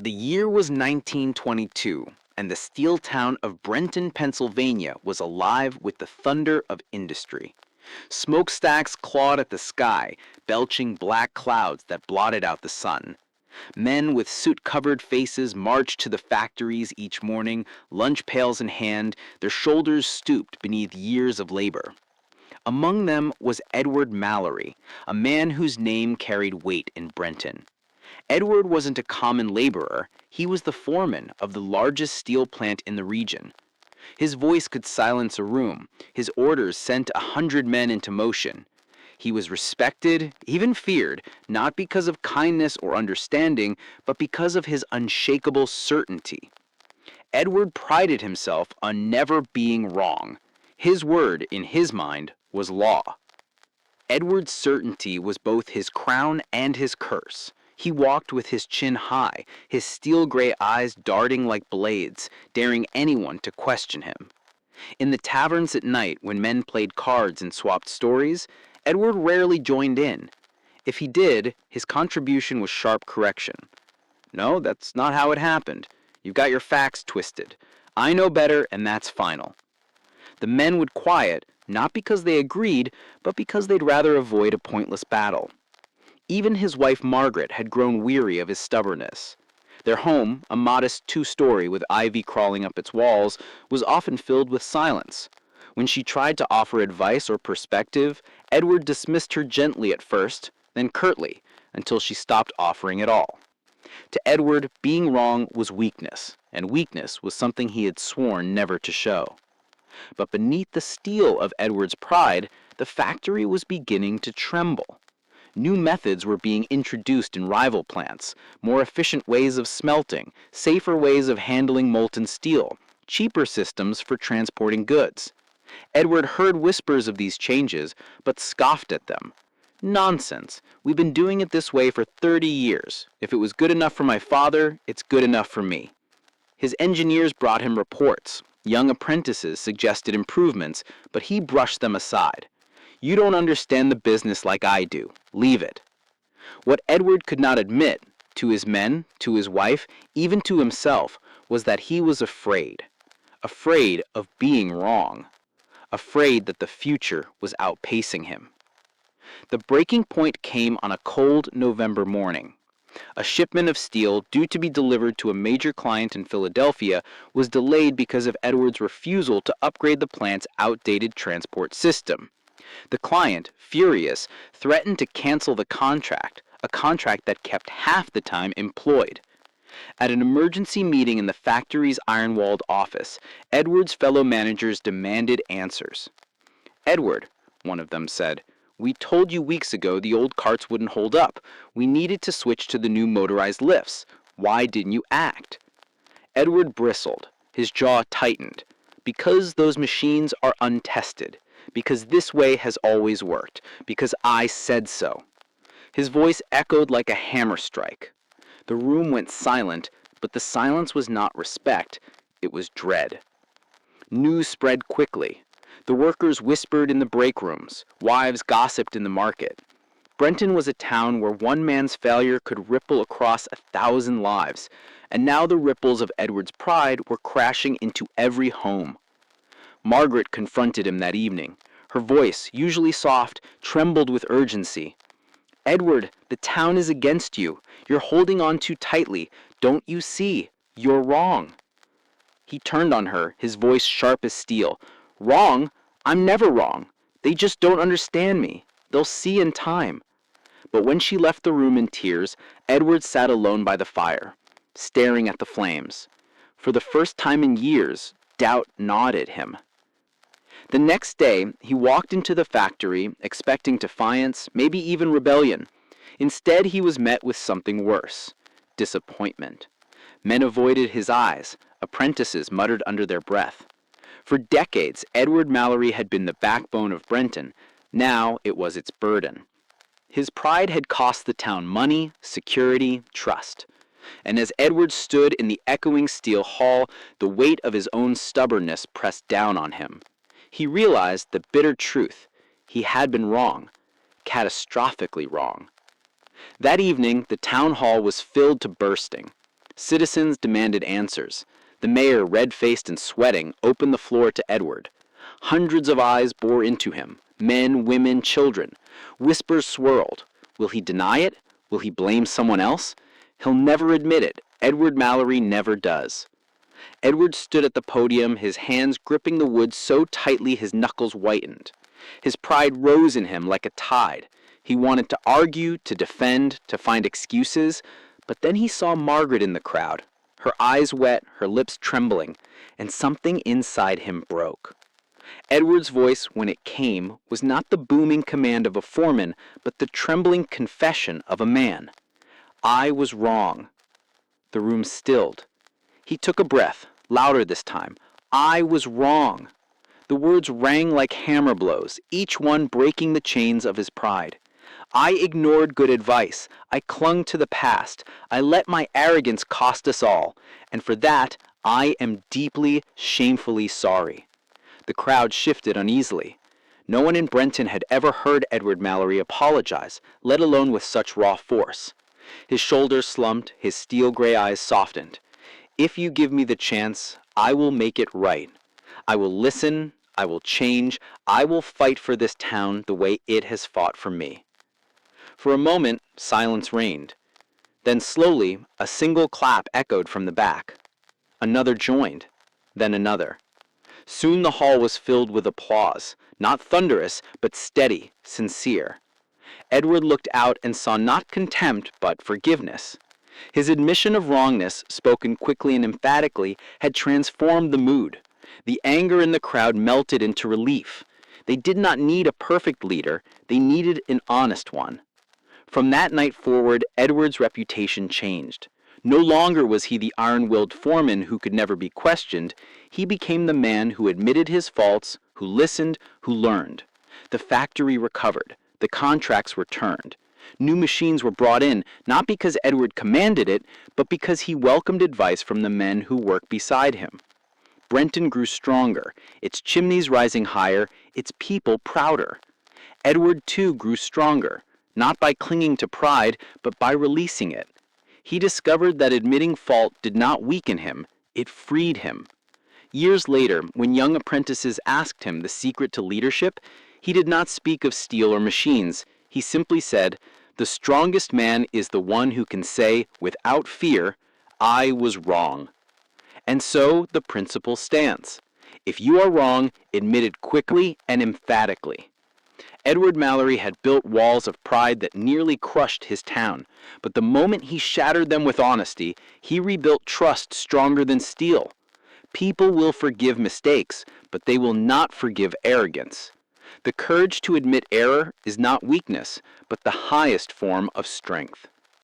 The year was 1922, and the steel town of Brenton, Pennsylvania was alive with the thunder of industry. Smokestacks clawed at the sky, belching black clouds that blotted out the sun. Men with soot-covered faces marched to the factories each morning, lunch pails in hand, their shoulders stooped beneath years of labor. Among them was Edward Mallory, a man whose name carried weight in Brenton. Edward wasn't a common laborer, he was the foreman of the largest steel plant in the region. His voice could silence a room, his orders sent 100 men into motion. He was respected, even feared, not because of kindness or understanding, but because of his unshakable certainty. Edward prided himself on never being wrong. His word, in his mind, was law. Edward's certainty was both his crown and his curse. He walked with his chin high, his steel-gray eyes darting like blades, daring anyone to question him. In the taverns at night, when men played cards and swapped stories, Edward rarely joined in. If he did, his contribution was sharp correction. "No, that's not how it happened. You've got your facts twisted. I know better, and that's final." The men would quiet, not because they agreed, but because they'd rather avoid a pointless battle. Even his wife Margaret had grown weary of his stubbornness. Their home, a modest 2-story with ivy crawling up its walls, was often filled with silence. When she tried to offer advice or perspective, Edward dismissed her gently at first, then curtly, until she stopped offering at all. To Edward, being wrong was weakness, and weakness was something he had sworn never to show. But beneath the steel of Edward's pride, the factory was beginning to tremble. New methods were being introduced in rival plants, more efficient ways of smelting, safer ways of handling molten steel, cheaper systems for transporting goods. Edward heard whispers of these changes, but scoffed at them. "Nonsense. We've been doing it this way for 30 years. If it was good enough for my father, it's good enough for me." His engineers brought him reports. Young apprentices suggested improvements, but he brushed them aside. "You don't understand the business like I do. Leave it." What Edward could not admit, to his men, to his wife, even to himself, was that he was afraid. Afraid of being wrong. Afraid that the future was outpacing him. The breaking point came on a cold November morning. A shipment of steel due to be delivered to a major client in Philadelphia was delayed because of Edward's refusal to upgrade the plant's outdated transport system. The client, furious, threatened to cancel the contract, a contract that kept half the time employed. At an emergency meeting in the factory's iron-walled office, Edward's fellow managers demanded answers. "Edward," one of them said, "we told you weeks ago the old carts wouldn't hold up. We needed to switch to the new motorized lifts. Why didn't you act?" Edward bristled. His jaw tightened. "Because those machines are untested. Because this way has always worked. Because I said so." His voice echoed like a hammer strike. The room went silent, but the silence was not respect. It was dread. News spread quickly. The workers whispered in the break rooms. Wives gossiped in the market. Brenton was a town where one man's failure could ripple across 1,000 lives, and now the ripples of Edward's pride were crashing into every home. Margaret confronted him that evening. Her voice, usually soft, trembled with urgency. "Edward, the town is against you. You're holding on too tightly. Don't you see? You're wrong." He turned on her, his voice sharp as steel. "Wrong? I'm never wrong. They just don't understand me. They'll see in time." But when she left the room in tears, Edward sat alone by the fire, staring at the flames. For the first time in years, doubt gnawed at him. The next day, he walked into the factory, expecting defiance, maybe even rebellion. Instead, he was met with something worse: disappointment. Men avoided his eyes. Apprentices muttered under their breath. For decades, Edward Mallory had been the backbone of Brenton. Now it was its burden. His pride had cost the town money, security, trust. And as Edward stood in the echoing steel hall, the weight of his own stubbornness pressed down on him. He realized the bitter truth. He had been wrong, catastrophically wrong. That evening, the town hall was filled to bursting. Citizens demanded answers. The mayor, red-faced and sweating, opened the floor to Edward. Hundreds of eyes bore into him, men, women, children. Whispers swirled. Will he deny it? Will he blame someone else? He'll never admit it. Edward Mallory never does. Edward stood at the podium, his hands gripping the wood so tightly his knuckles whitened. His pride rose in him like a tide. He wanted to argue, to defend, to find excuses, but then he saw Margaret in the crowd, her eyes wet, her lips trembling, and something inside him broke. Edward's voice, when it came, was not the booming command of a foreman, but the trembling confession of a man. I was wrong. The room stilled. He took a breath, louder this time. I was wrong. The words rang like hammer blows, each one breaking the chains of his pride. I ignored good advice. I clung to the past. I let my arrogance cost us all, and for that I am deeply, shamefully sorry. The crowd shifted uneasily. No one in Brenton had ever heard Edward Mallory apologize, let alone with such raw force. His shoulders slumped, his steel-gray eyes softened. If you give me the chance, I will make it right. I will listen, I will change, I will fight for this town the way it has fought for me. For a moment, silence reigned. Then slowly, a single clap echoed from the back. Another joined, then another. Soon the hall was filled with applause, not thunderous, but steady, sincere. Edward looked out and saw not contempt, but forgiveness. His admission of wrongness, spoken quickly and emphatically, had transformed the mood. The anger in the crowd melted into relief. They did not need a perfect leader, they needed an honest one. From that night forward, Edward's reputation changed. No longer was he the iron-willed foreman who could never be questioned. He became the man who admitted his faults, who listened, who learned. The factory recovered. The contracts returned. New machines were brought in, not because Edward commanded it, but because he welcomed advice from the men who worked beside him. Brenton grew stronger, its chimneys rising higher, its people prouder. Edward, too, grew stronger, not by clinging to pride, but by releasing it. He discovered that admitting fault did not weaken him, it freed him. Years later, when young apprentices asked him the secret to leadership, he did not speak of steel or machines. He simply said, "The strongest man is the one who can say, without fear, I was wrong." And so the principle stands. If you are wrong, admit it quickly and emphatically. Edward Mallory had built walls of pride that nearly crushed his town, but the moment he shattered them with honesty, he rebuilt trust stronger than steel. People will forgive mistakes, but they will not forgive arrogance. The courage to admit error is not weakness, but the highest form of strength.